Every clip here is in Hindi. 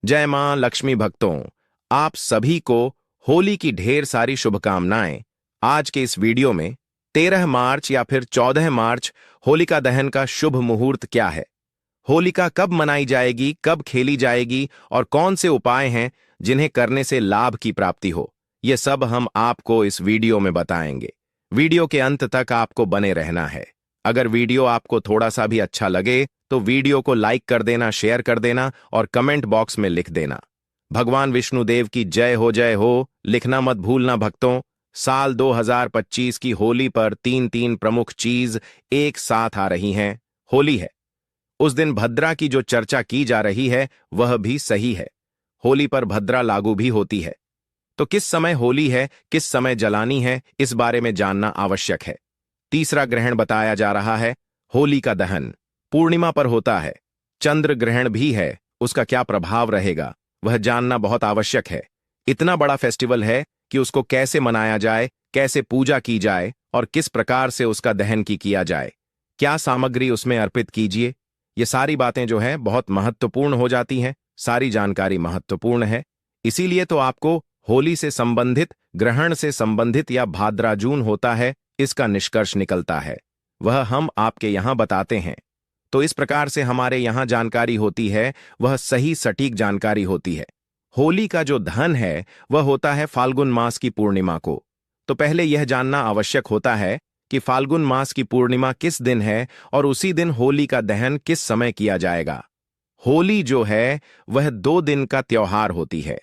जय मां लक्ष्मी भक्तों, आप सभी को होली की ढेर सारी शुभकामनाएं। आज के इस वीडियो में 13 मार्च या फिर 14 मार्च होलिका दहन का शुभ मुहूर्त क्या है, होलिका कब मनाई जाएगी, कब खेली जाएगी और कौन से उपाय हैं जिन्हें करने से लाभ की प्राप्ति हो, ये सब हम आपको इस वीडियो में बताएंगे। वीडियो के अंत तक आपको बने रहना है। अगर वीडियो आपको थोड़ा सा भी अच्छा लगे तो वीडियो को लाइक कर देना, शेयर कर देना और कमेंट बॉक्स में लिख देना भगवान विष्णुदेव की जय हो लिखना मत भूलना भक्तों। साल 2025 की होली पर तीन प्रमुख चीज एक साथ आ रही हैं। होली है, उस दिन भद्रा की जो चर्चा की जा रही है वह भी सही है। होली पर भद्रा लागू भी होती है, तो किस समय होली है, किस समय जलानी है, इस बारे में जानना आवश्यक है। तीसरा ग्रहण बताया जा रहा है। होली का दहन पूर्णिमा पर होता है, चंद्र ग्रहण भी है, उसका क्या प्रभाव रहेगा वह जानना बहुत आवश्यक है। इतना बड़ा फेस्टिवल है कि उसको कैसे मनाया जाए, कैसे पूजा की जाए और किस प्रकार से उसका दहन किया जाए, क्या सामग्री उसमें अर्पित कीजिए, ये सारी बातें जो है बहुत महत्वपूर्ण हो जाती हैं। सारी जानकारी महत्वपूर्ण है, इसीलिए तो आपको होली से संबंधित, ग्रहण से संबंधित या भाद्राजून होता है, इसका निष्कर्ष निकलता है, वह हम आपके यहां बताते हैं। तो इस प्रकार से हमारे यहां जानकारी होती है, वह सही सटीक जानकारी होती है। होली का जो दहन है वह होता है फाल्गुन मास की पूर्णिमा को। तो पहले यह जानना आवश्यक होता है कि फाल्गुन मास की पूर्णिमा किस दिन है और उसी दिन होली का दहन किस समय किया जाएगा। होली जो है वह 2 दिन का त्योहार होती है।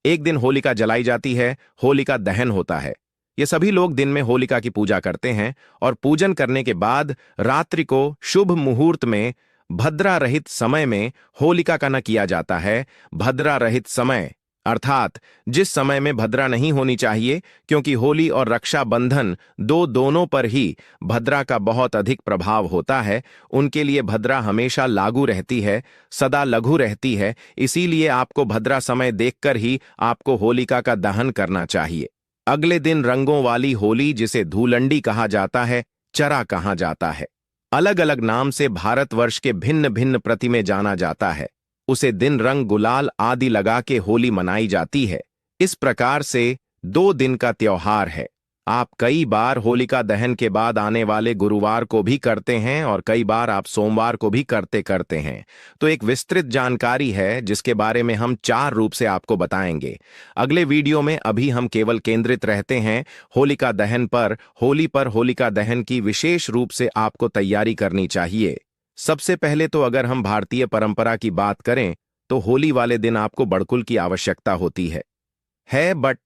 एक दिन होलिका जलाई जाती है, होलिका दहन होता है। ये सभी लोग दिन में होलिका की पूजा करते हैं और पूजन करने के बाद रात्रि को शुभ मुहूर्त में भद्रा रहित समय में होलिका का न किया जाता है। भद्रा रहित समय अर्थात जिस समय में भद्रा नहीं होनी चाहिए, क्योंकि होली और रक्षाबंधन दोनों पर ही भद्रा का बहुत अधिक प्रभाव होता है। उनके लिए भद्रा हमेशा लागू रहती है, सदा लघु रहती है। इसीलिए आपको भद्रा समय देखकर ही आपको होलिका का दहन करना चाहिए। अगले दिन रंगों वाली होली, जिसे धूलंडी कहा जाता है, चरा कहा जाता है, अलग अलग नाम से भारतवर्ष के भिन्न भिन्न प्रति में जाना जाता है। उसे दिन रंग गुलाल आदि लगा के होली मनाई जाती है। इस प्रकार से 2 दिन का त्योहार है। आप कई बार होलिका दहन के बाद आने वाले गुरुवार को भी करते हैं और कई बार आप सोमवार को भी करते हैं। तो एक विस्तृत जानकारी है जिसके बारे में हम 4 रूप से आपको बताएंगे अगले वीडियो में। अभी हम केवल केंद्रित रहते हैं होलिका दहन पर। होली पर होलिका दहन की विशेष रूप से आपको तैयारी करनी चाहिए। सबसे पहले तो अगर हम भारतीय परंपरा की बात करें तो होली वाले दिन आपको बड़कुल की आवश्यकता होती है बट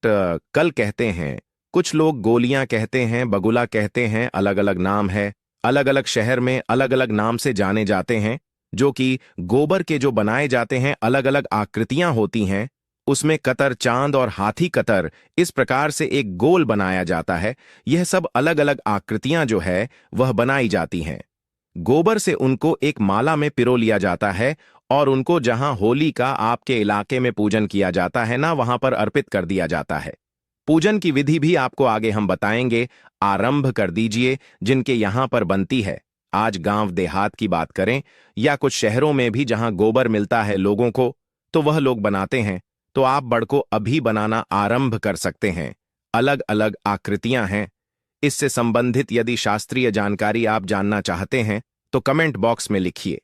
कल कहते हैं, कुछ लोग गोलियां कहते हैं, बगुला कहते हैं, अलग अलग नाम है। अलग अलग शहर में अलग अलग नाम से जाने जाते हैं। जो कि गोबर के जो बनाए जाते हैं, अलग अलग आकृतियां होती हैं, उसमें कतर चांद और हाथी कतर, इस प्रकार से एक गोल बनाया जाता है। यह सब अलग अलग आकृतियां जो है वह बनाई जाती हैं। गोबर से उनको एक माला में पिरो लिया जाता है और उनको जहां होली का आपके इलाके में पूजन किया जाता है ना, वहां पर अर्पित कर दिया जाता है। पूजन की विधि भी आपको आगे हम बताएंगे। आरंभ कर दीजिए जिनके यहां पर बनती है। आज गांव देहात की बात करें या कुछ शहरों में भी जहां गोबर मिलता है लोगों को, तो वह लोग बनाते हैं। तो आप बड़ को अभी बनाना आरंभ कर सकते हैं। अलग अलग आकृतियां हैं। इससे संबंधित यदि शास्त्रीय जानकारी आप जानना चाहते हैं तो कमेंट बॉक्स में लिखिए।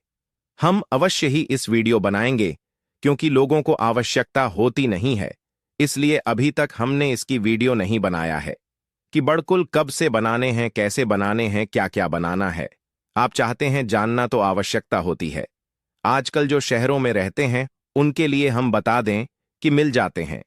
हम अवश्य ही इस वीडियो बनाएंगे, क्योंकि लोगों को आवश्यकता होती नहीं है, इसलिए अभी तक हमने इसकी वीडियो नहीं बनाया है कि बड़कुल कब से बनाने हैं, कैसे बनाने हैं, क्या क्या बनाना है। आप चाहते हैं जानना तो आवश्यकता होती है। आजकल जो शहरों में रहते हैं उनके लिए हम बता दें कि मिल जाते हैं।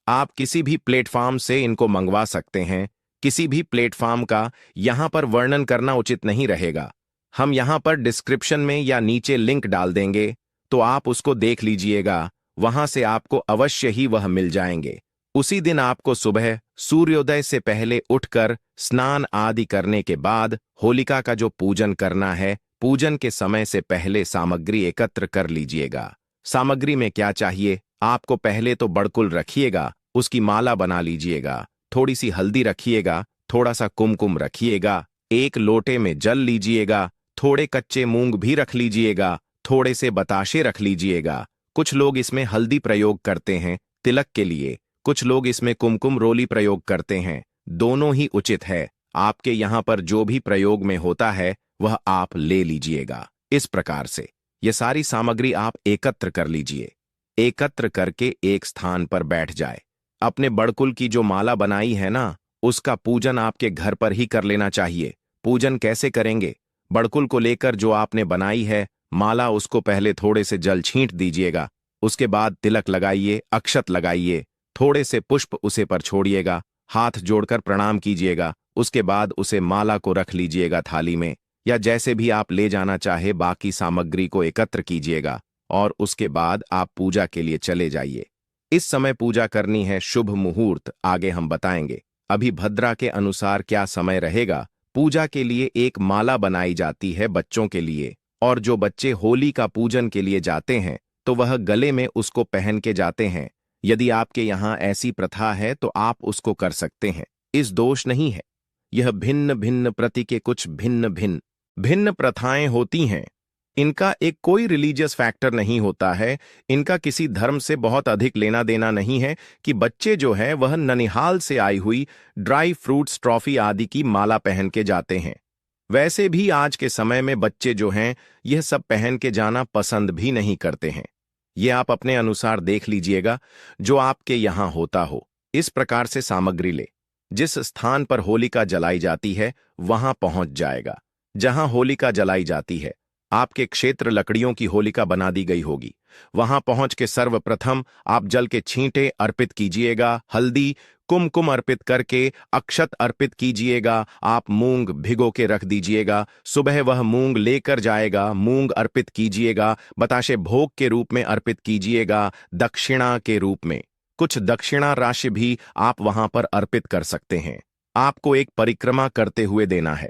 आप किसी भी प्लेटफॉर्म से इनको मंगवा सकते हैं। किसी भी प्लेटफॉर्म का यहां पर वर्णन करना उचित नहीं रहेगा। हम यहां पर डिस्क्रिप्शन में या नीचे लिंक डाल देंगे, तो आप उसको देख लीजिएगा। वहां से आपको अवश्य ही वह मिल जाएंगे। उसी दिन आपको सुबह सूर्योदय से पहले उठकर स्नान आदि करने के बाद होलिका का जो पूजन करना है, पूजन के समय से पहले सामग्री एकत्र कर लीजिएगा। सामग्री में क्या चाहिए, आपको पहले तो बड़कुल रखिएगा, उसकी माला बना लीजिएगा। थोड़ी सी हल्दी रखिएगा, थोड़ा सा कुमकुम रखिएगा, एक लोटे में जल लीजिएगा, थोड़े कच्चे मूंग भी रख लीजिएगा, थोड़े से बताशे रख लीजिएगा, कुछ लोग इसमें हल्दी प्रयोग करते हैं तिलक के लिए, कुछ लोग इसमें कुमकुम रोली प्रयोग करते हैं। दोनों ही उचित है। आपके यहाँ पर जो भी प्रयोग में होता है वह आप ले लीजिएगा। इस प्रकार से ये सारी सामग्री आप एकत्र कर लीजिए। एकत्र करके एक स्थान पर बैठ जाए। अपने बड़कुल की जो माला बनाई है ना, उसका पूजन आपके घर पर ही कर लेना चाहिए। पूजन कैसे करेंगे? बड़कुल को लेकर जो आपने बनाई है माला, उसको पहले थोड़े से जल छींट दीजिएगा। उसके बाद तिलक लगाइए, अक्षत लगाइए, थोड़े से पुष्प उसे पर छोड़िएगा, हाथ जोड़कर प्रणाम कीजिएगा। उसके बाद उसे माला को रख लीजिएगा थाली में, या जैसे भी आप ले जाना चाहे बाकी सामग्री को एकत्र कीजिएगा और उसके बाद आप पूजा के लिए चले जाइए। इस समय पूजा करनी है, शुभ मुहूर्त आगे हम बताएंगे। अभी भद्रा के अनुसार क्या समय रहेगा। पूजा के लिए एक माला बनाई जाती है बच्चों के लिए, और जो बच्चे होली का पूजन के लिए जाते हैं तो वह गले में उसको पहन के जाते हैं। यदि आपके यहाँ ऐसी प्रथा है तो आप उसको कर सकते हैं, इस दोष नहीं है। यह भिन्न भिन्न प्रति के कुछ भिन्न भिन्न भिन्न प्रथाएं होती हैं। इनका एक कोई रिलीजियस फैक्टर नहीं होता है, इनका किसी धर्म से बहुत अधिक लेना देना नहीं है कि बच्चे जो है वह ननिहाल से आई हुई ड्राई फ्रूट्स ट्रॉफी आदि की माला पहन के जाते हैं। वैसे भी आज के समय में बच्चे जो हैं यह सब पहन के जाना पसंद भी नहीं करते हैं। ये आप अपने अनुसार देख लीजिएगा जो आपके यहाँ होता हो। इस प्रकार से सामग्री ले, जिस स्थान पर होलिका जलाई जाती है वहां पहुंच जाएगा। जहां होलिका जलाई जाती है आपके क्षेत्र लकड़ियों की होलिका बना दी गई होगी। वहां पहुंच के सर्वप्रथम आप जल के छींटे अर्पित कीजिएगा, हल्दी कुमकुम अर्पित करके अक्षत अर्पित कीजिएगा। आप मूंग भिगो के रख दीजिएगा, सुबह वह मूंग लेकर जाएगा, मूंग अर्पित कीजिएगा। बताशे भोग के रूप में अर्पित कीजिएगा, दक्षिणा के रूप में कुछ दक्षिणा राशि भी आप वहां पर अर्पित कर सकते हैं। आपको एक परिक्रमा करते हुए देना है।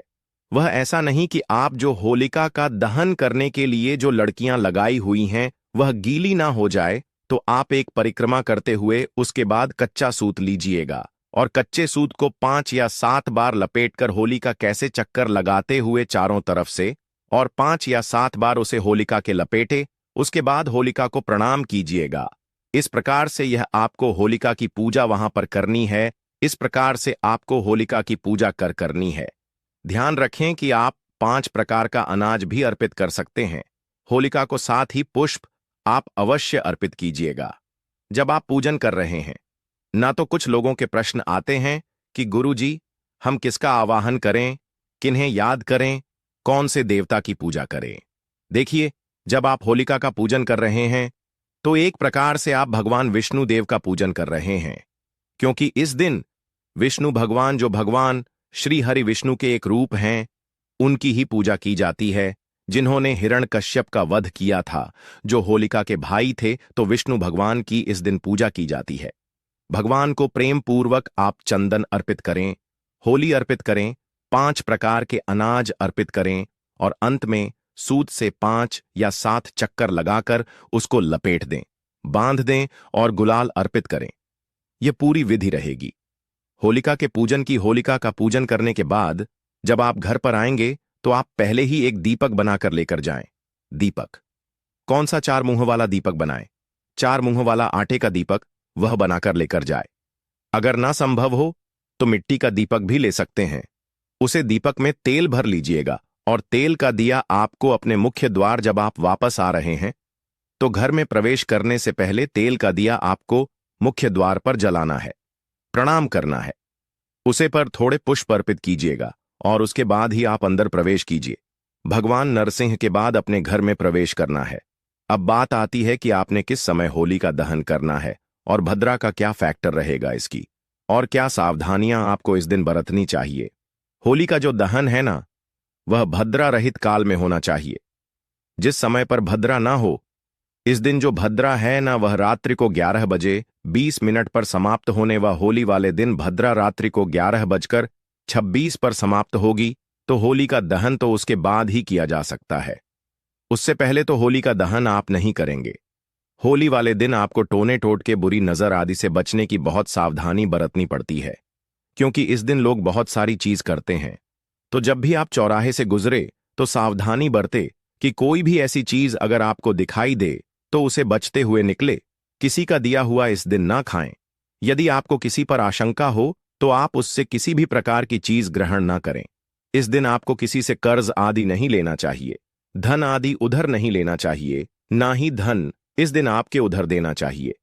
वह ऐसा नहीं कि आप जो होलिका का दहन करने के लिए जो लड़कियां लगाई हुई हैं वह गीली ना हो जाए, तो आप एक परिक्रमा करते हुए उसके बाद कच्चा सूत लीजिएगा और कच्चे सूत को 5 या 7 बार लपेटकर होलिका कैसे चक्कर लगाते हुए चारों तरफ से, और 5 या 7 बार उसे होलिका के लपेटे। उसके बाद होलिका को प्रणाम कीजिएगा। इस प्रकार से यह आपको होलिका की पूजा वहां पर करनी है। इस प्रकार से आपको होलिका की पूजा करनी है। ध्यान रखें कि आप 5 प्रकार का अनाज भी अर्पित कर सकते हैं। होलिका को साथ ही पुष्प आप अवश्य अर्पित कीजिएगा जब आप पूजन कर रहे हैं। ना तो कुछ लोगों के प्रश्न आते हैं कि गुरुजी हम किसका आवाहन करें, किन्हें याद करें, कौन से देवता की पूजा करें। देखिए, जब आप होलिका का पूजन कर रहे हैं तो एक प्रकार से आप भगवान विष्णु देव का पूजन कर रहे हैं, क्योंकि इस दिन विष्णु भगवान जो भगवान श्री हरि विष्णु के एक रूप हैं, उनकी ही पूजा की जाती है, जिन्होंने हिरण्यकश्यप का वध किया था, जो होलिका के भाई थे। तो विष्णु भगवान की इस दिन पूजा की जाती है। भगवान को प्रेम पूर्वक आप चंदन अर्पित करें, होली अर्पित करें, 5 प्रकार के अनाज अर्पित करें और अंत में सूत से 5 या 7 चक्कर लगाकर उसको लपेट दें, बांध दें और गुलाल अर्पित करें। यह पूरी विधि रहेगी। होलिका के पूजन की होलिका का पूजन करने के बाद जब आप घर पर आएंगे तो आप पहले ही एक दीपक बनाकर लेकर जाएं। दीपक कौन सा? 4 मुंह वाला दीपक बनाएं। 4 मुंह वाला आटे का दीपक वह बनाकर लेकर जाए। अगर ना संभव हो तो मिट्टी का दीपक भी ले सकते हैं। उसे दीपक में तेल भर लीजिएगा और तेल का दिया आपको अपने मुख्य द्वार, जब आप वापस आ रहे हैं तो घर में प्रवेश करने से पहले तेल का दिया आपको मुख्य द्वार पर जलाना है, प्रणाम करना है। उसे पर थोड़े पुष्प अर्पित कीजिएगा और उसके बाद ही आप अंदर प्रवेश कीजिए। भगवान नरसिंह के बाद अपने घर में प्रवेश करना है। अब बात आती है कि आपने किस समय होली का दहन करना है और भद्रा का क्या फैक्टर रहेगा इसकी, और क्या सावधानियां आपको इस दिन बरतनी चाहिए। होली का जो दहन है ना, वह भद्रा रहित काल में होना चाहिए। जिस समय पर भद्रा ना हो, इस दिन जो भद्रा है ना, वह रात्रि को 11 बजे 20 मिनट पर समाप्त होने व होली वाले दिन भद्रा रात्रि को 11:26 पर समाप्त होगी। तो होली का दहन तो उसके बाद ही किया जा सकता है, उससे पहले तो होली का दहन आप नहीं करेंगे। होली वाले दिन आपको टोने टोटके, बुरी नजर आदि से बचने की बहुत सावधानी बरतनी पड़ती है, क्योंकि इस दिन लोग बहुत सारी चीज करते हैं। तो जब भी आप चौराहे से गुजरे तो सावधानी बरते कि कोई भी ऐसी चीज अगर आपको दिखाई दे तो उसे बचते हुए निकले। किसी का दिया हुआ इस दिन ना खाएं। यदि आपको किसी पर आशंका हो तो आप उससे किसी भी प्रकार की चीज ग्रहण ना करें। इस दिन आपको किसी से कर्ज आदि नहीं लेना चाहिए। धन आदि उधर नहीं लेना चाहिए, ना ही धन इस दिन आपके उधर देना चाहिए।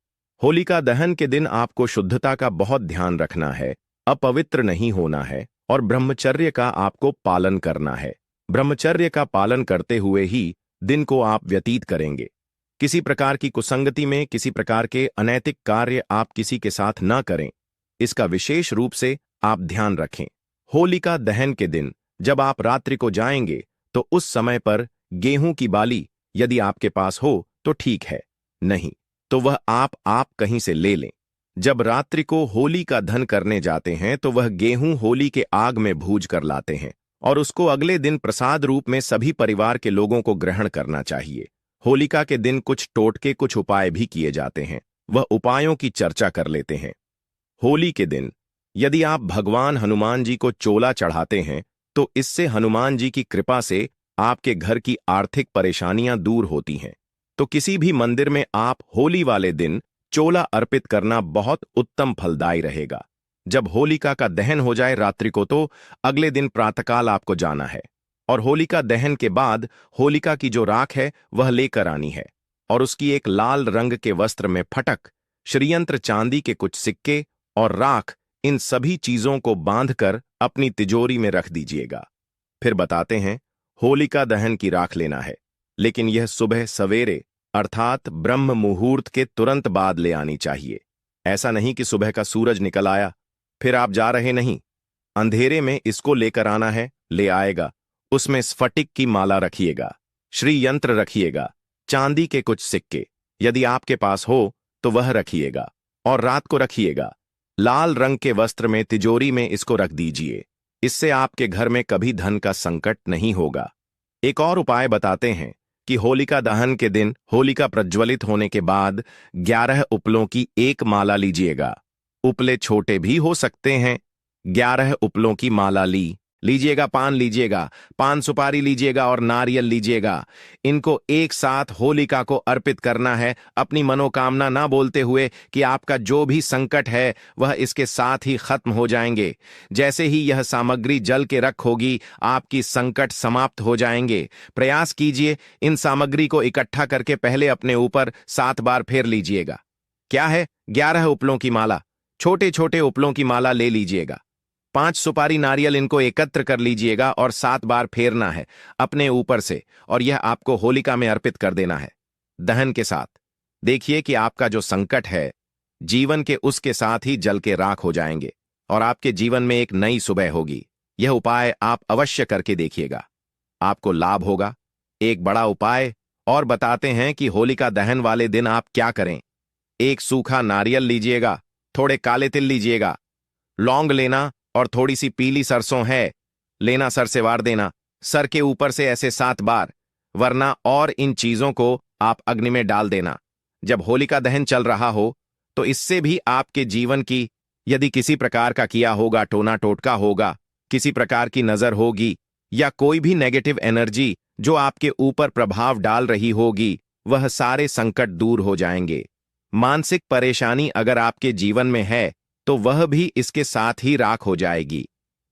होलिका दहन के दिन आपको शुद्धता का बहुत ध्यान रखना है, अपवित्र नहीं होना है और ब्रह्मचर्य का आपको पालन करना है। ब्रह्मचर्य का पालन करते हुए ही दिन को आप व्यतीत करेंगे। किसी प्रकार की कुसंगति में किसी प्रकार के अनैतिक कार्य आप किसी के साथ ना करें, इसका विशेष रूप से आप ध्यान रखें। होलिका दहन के दिन जब आप रात्रि को जाएंगे तो उस समय पर गेहूं की बाली यदि आपके पास हो तो ठीक है, नहीं तो वह आप कहीं से ले लें। जब रात्रि को होली का दहन करने जाते हैं तो वह गेहूं होली के आग में भूज कर लाते हैं और उसको अगले दिन प्रसाद रूप में सभी परिवार के लोगों को ग्रहण करना चाहिए। होलिका के दिन कुछ टोटके कुछ उपाय भी किए जाते हैं, वह उपायों की चर्चा कर लेते हैं। होली के दिन यदि आप भगवान हनुमान जी को चोला चढ़ाते हैं तो इससे हनुमान जी की कृपा से आपके घर की आर्थिक परेशानियां दूर होती हैं। तो किसी भी मंदिर में आप होली वाले दिन चोला अर्पित करना बहुत उत्तम फलदायी रहेगा। जब होलिका का दहन हो जाए रात्रि को तो अगले दिन प्रातःकाल आपको जाना है और होलिका दहन के बाद होलिका की जो राख है वह लेकर आनी है और उसकी एक लाल रंग के वस्त्र में फटक, श्रीयंत्र, चांदी के कुछ सिक्के और राख, इन सभी चीजों को बांधकर अपनी तिजोरी में रख दीजिएगा। फिर बताते हैं, होलिका दहन की राख लेना है, लेकिन यह सुबह सवेरे अर्थात ब्रह्म मुहूर्त के तुरंत बाद ले आनी चाहिए। ऐसा नहीं कि सुबह का सूरज निकल आया फिर आप जा रहे नहीं, अंधेरे में इसको लेकर आना है, ले आएगा। उसमें स्फटिक की माला रखिएगा, श्री यंत्र रखिएगा, चांदी के कुछ सिक्के यदि आपके पास हो तो वह रखिएगा और रात को रखिएगा। लाल रंग के वस्त्र में तिजोरी में इसको रख दीजिए, इससे आपके घर में कभी धन का संकट नहीं होगा। एक और उपाय बताते हैं कि होलिका दहन के दिन होलिका प्रज्वलित होने के बाद 11 उपलों की एक माला लीजिएगा। उपले छोटे भी हो सकते हैं। 11 उपलों की माला लीजिएगा, पान लीजिएगा, पान सुपारी लीजिएगा और नारियल लीजिएगा। इनको एक साथ होलिका को अर्पित करना है, अपनी मनोकामना ना बोलते हुए कि आपका जो भी संकट है वह इसके साथ ही खत्म हो जाएंगे। जैसे ही यह सामग्री जल के रख होगी आपकी संकट समाप्त हो जाएंगे। प्रयास कीजिए, इन सामग्री को इकट्ठा करके पहले अपने ऊपर 7 बार फेर लीजिएगा। क्या है? 11 उपलों की माला, छोटे छोटे उपलों की माला ले लीजिएगा। 5 सुपारी नारियल इनको एकत्र कर लीजिएगा और 7 बार फेरना है अपने ऊपर से और यह आपको होलिका में अर्पित कर देना है दहन के साथ। देखिए कि आपका जो संकट है जीवन के उसके साथ ही जल के राख हो जाएंगे और आपके जीवन में एक नई सुबह होगी। यह उपाय आप अवश्य करके देखिएगा, आपको लाभ होगा। एक बड़ा उपाय और बताते हैं कि होलिका दहन वाले दिन आप क्या करें। एक सूखा नारियल लीजिएगा, थोड़े काले तिल लीजिएगा, लौंग लेना और थोड़ी सी पीली सरसों है लेना, सर से वार देना, सर के ऊपर से ऐसे 7 बार, वरना और इन चीजों को आप अग्नि में डाल देना जब होलिका दहन चल रहा हो। तो इससे भी आपके जीवन की यदि किसी प्रकार का किया होगा टोना टोटका होगा, किसी प्रकार की नजर होगी या कोई भी नेगेटिव एनर्जी जो आपके ऊपर प्रभाव डाल रही होगी, वह सारे संकट दूर हो जाएंगे। मानसिक परेशानी अगर आपके जीवन में है तो वह भी इसके साथ ही राख हो जाएगी।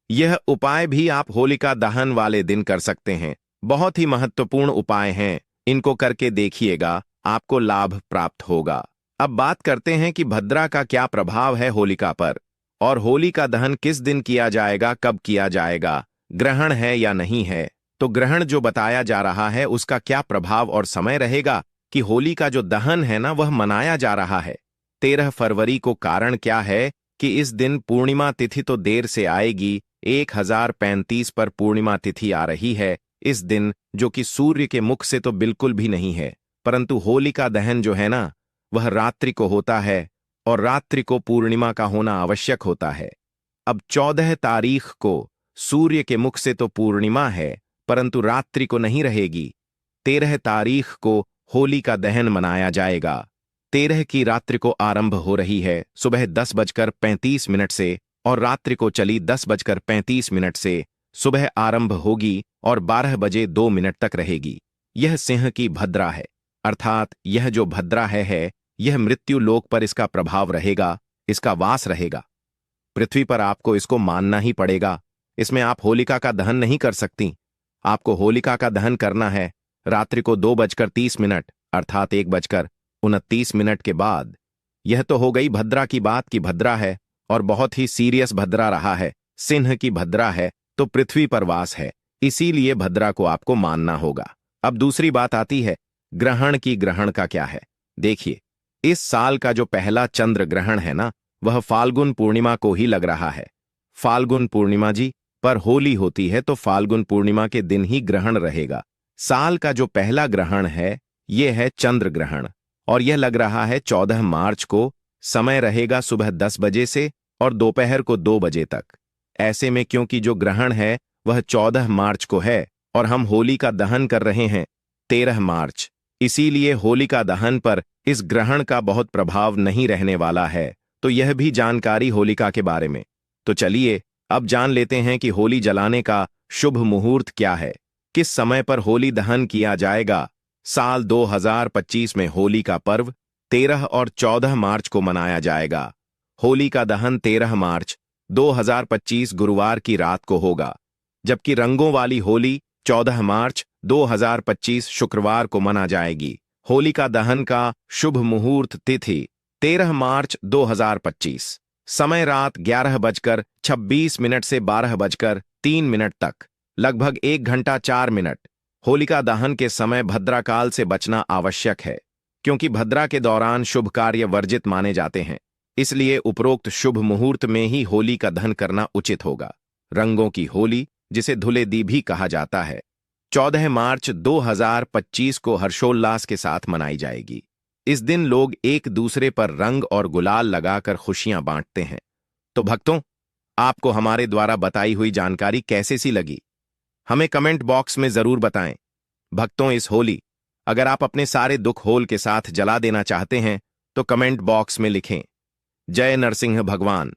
यह उपाय भी आप होलिका दहन वाले दिन कर सकते हैं। बहुत ही महत्वपूर्ण उपाय हैं, इनको करके देखिएगा, आपको लाभ प्राप्त होगा। अब बात करते हैं कि भद्रा का क्या प्रभाव है होलिका पर और होलिका दहन किस दिन किया जाएगा, कब किया जाएगा, ग्रहण है या नहीं है। तो ग्रहण जो बताया जा रहा है उसका क्या प्रभाव और समय रहेगा कि होली का जो दहन है ना वह मनाया जा रहा है 13 फरवरी को। कारण क्या है कि इस दिन पूर्णिमा तिथि तो देर से आएगी, 1035 पर पूर्णिमा तिथि आ रही है इस दिन, जो कि सूर्य के मुख से तो बिल्कुल भी नहीं है, परंतु होलिका दहन जो है ना वह रात्रि को होता है और रात्रि को पूर्णिमा का होना आवश्यक होता है। अब 14 तारीख को सूर्य के मुख से तो पूर्णिमा है परंतु रात्रि को नहीं रहेगी। 13 तारीख को होली का दहन मनाया जाएगा। 13 की रात्रि को आरंभ हो रही है सुबह 10:35 से और रात्रि को चली 10:35 से। सुबह आरंभ होगी और 12 बजे 2 मिनट तक रहेगी। यह सिंह की भद्रा है। अर्थात यह जो भद्रा है यह मृत्यु लोक पर इसका प्रभाव रहेगा, इसका वास रहेगा। पृथ्वी पर आपको इसको मानना ही पड़ेगा। इसमें आप होलिका का दहन नहीं कर सकती। आपको होलिका का दहन करना है रात्रि को 2:30 अर्थात 1:29 के बाद। यह तो हो गई भद्रा की बात की भद्रा है और बहुत ही सीरियस भद्रा रहा है, सिंह की भद्रा है तो पृथ्वी पर वास है, इसीलिए भद्रा को आपको मानना होगा। अब दूसरी बात आती है ग्रहण की। ग्रहण का क्या है? देखिए, इस साल का जो पहला चंद्र ग्रहण है ना, वह फाल्गुन पूर्णिमा को ही लग रहा है। फाल्गुन पूर्णिमा जी, पर होली होती है तो फाल्गुन पूर्णिमा के दिन ही ग्रहण रहेगा। साल का जो पहला ग्रहण है यह है चंद्र ग्रहण और यह लग रहा है 14 मार्च को। समय रहेगा सुबह 10 बजे से और दोपहर को 2 बजे तक। ऐसे में क्योंकि जो ग्रहण है वह 14 मार्च को है और हम होली का दहन कर रहे हैं 13 मार्च, इसीलिए होलिका दहन पर इस ग्रहण का बहुत प्रभाव नहीं रहने वाला है। तो यह भी जानकारी होलिका के बारे में। तो चलिए अब जान लेते हैं कि होली जलाने का शुभ मुहूर्त क्या है, किस समय पर होली दहन किया जाएगा। साल 2025 में होली का पर्व 13 और 14 मार्च को मनाया जाएगा। होली का दहन 13 मार्च 2025 गुरुवार की रात को होगा, जबकि रंगों वाली होली 14 मार्च 2025 शुक्रवार को मना जाएगी। होली का दहन का शुभ मुहूर्त तिथि 13 मार्च 2025, समय रात 11:26 से 12:03 तक, लगभग 1 घंटा 4 मिनट। होलिका दहन के समय भद्राकाल से बचना आवश्यक है, क्योंकि भद्रा के दौरान शुभ कार्य वर्जित माने जाते हैं। इसलिए उपरोक्त शुभ मुहूर्त में ही होली का दहन करना उचित होगा। रंगों की होली, जिसे धुलेदी भी कहा जाता है, 14 मार्च 2025 को हर्षोल्लास के साथ मनाई जाएगी। इस दिन लोग एक दूसरे पर रंग और गुलाल लगाकर खुशियां बांटते हैं। तो भक्तों, आपको हमारे द्वारा बताई हुई जानकारी कैसे सी लगी, हमें कमेंट बॉक्स में जरूर बताएं। भक्तों, इस होली अगर आप अपने सारे दुख होल के साथ जला देना चाहते हैं तो कमेंट बॉक्स में लिखें, जय नरसिंह भगवान।